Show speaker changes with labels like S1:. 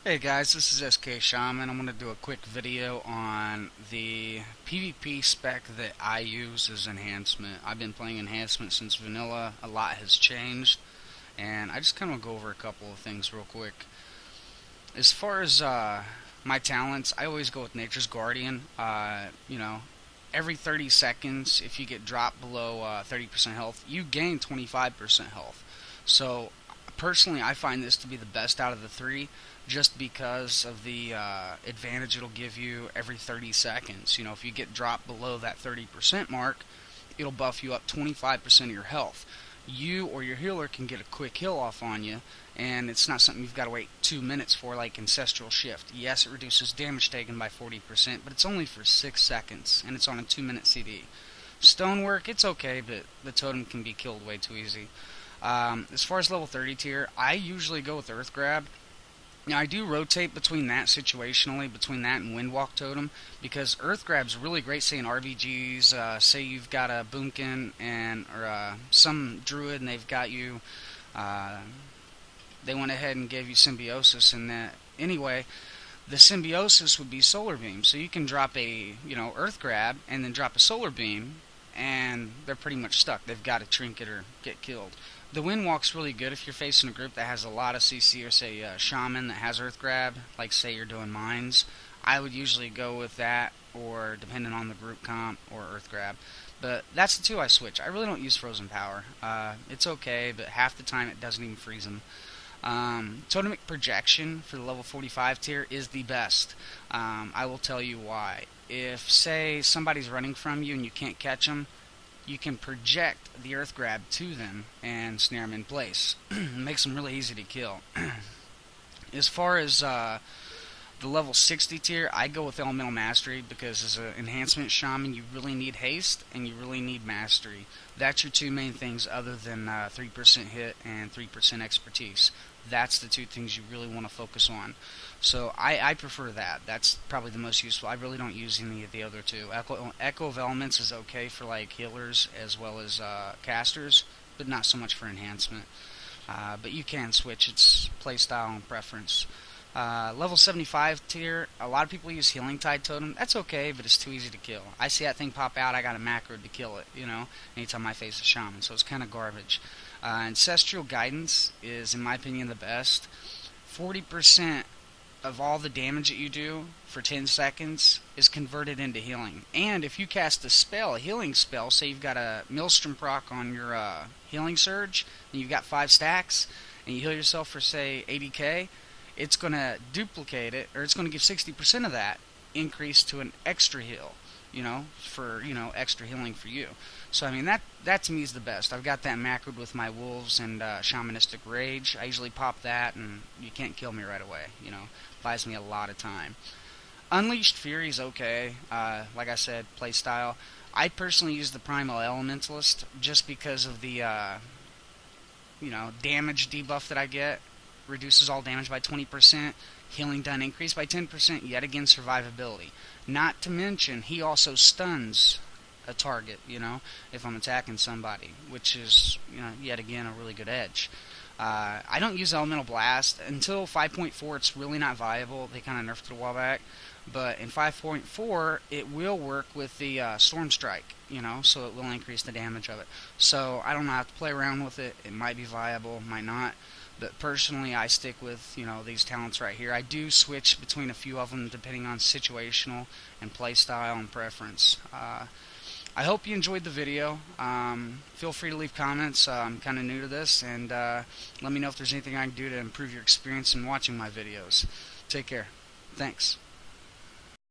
S1: Hey guys, this is Skshaman. I'm going to do a quick video on the PvP spec that I use as Enhancement. I've been playing Enhancement since vanilla. A lot has changed, and I just kind of go over a couple of things real quick. As far as my talents, I always go with Nature's Guardian. Every 30 seconds, if you get dropped below 30% health, you gain 25% health. So personally, I find this to be the best out of the three, just because of the advantage it'll give you every 30 seconds. If you get dropped below that 30% mark, it'll buff you up 25% of your health. You or your healer can get a quick heal off on you, and it's not something you've got to wait 2 minutes for, like Ancestral Shift. Yes, it reduces damage taken by 40%, but it's only for 6 seconds, and it's on a 2-minute CD. Stonework, it's okay, but the totem can be killed way too easy. As far as level 30 tier, I usually go with Earth Grab. Now, I do rotate between that situationally, between that and Windwalk Totem, because Earth Grab's really great, say in RBGs, say you've got a Boomkin or some Druid and they've got you, uh, they went ahead and gave you Symbiosis, and that, anyway, the Symbiosis would be Solar Beam, so you can drop a, Earth Grab and then drop a Solar Beam, and they're pretty much stuck. They've got to trinket or get killed. The Windwalk's really good if you're facing a group that has a lot of CC, or say Shaman that has Earth Grab, like say you're doing Mines. I would usually go with that, or depending on the group comp, or Earth Grab. But that's the two I switch. I really don't use Frozen Power. It's okay, but half the time it doesn't even freeze them. Totemic Projection for the level 45 tier is the best. I will tell you why. If, say, somebody's running from you and you can't catch them, you can project the Earth Grab to them and snare them in place. It makes them really easy to kill. As far as the level 60 tier, I go with Elemental Mastery, because as an Enhancement Shaman, you really need haste and you really need mastery. That's your two main things, other than 3% hit and 3% expertise. That's the two things you really want to focus on. So I prefer that. That's probably the most useful. I really don't use any of the other two. Echo of Elements is okay for like healers as well as casters, but not so much for enhancement. But you can switch. It's playstyle and preference. Level 75 tier, a lot of people use Healing Tide Totem. That's okay, but it's too easy to kill. I see that thing pop out, I got a macro to kill it, anytime I face a Shaman, so it's kind of garbage. Ancestral Guidance is, in my opinion, the best. 40% of all the damage that you do for 10 seconds is converted into healing. And if you cast a spell, a healing spell, say you've got a Maelstrom proc on your Healing Surge, and you've got 5 stacks, and you heal yourself for, say, 80k, it's going to duplicate it, or it's going to give 60% of that increase to an extra heal, for, extra healing for you. So, I mean, that to me is the best. I've got that macroed with my Wolves and Shamanistic Rage. I usually pop that, and you can't kill me right away, buys me a lot of time. Unleashed Fury is okay. Like I said, playstyle. I personally use the Primal Elementalist just because of the, damage debuff that I get. Reduces all damage by 20%, healing done increased by 10%, yet again survivability. Not to mention, he also stuns a target, if I'm attacking somebody, which is, yet again a really good edge. I don't use Elemental Blast. Until 5.4, it's really not viable. They kind of nerfed it a while back. But in 5.4, it will work with the Storm Strike, so it will increase the damage of it. So I don't know, I have to play around with it. It might be viable, might not. But personally, I stick with, these talents right here. I do switch between a few of them depending on situational and playstyle and preference. I hope you enjoyed the video. Feel free to leave comments. I'm kind of new to this, and let me know if there's anything I can do to improve your experience in watching my videos. Take care. Thanks.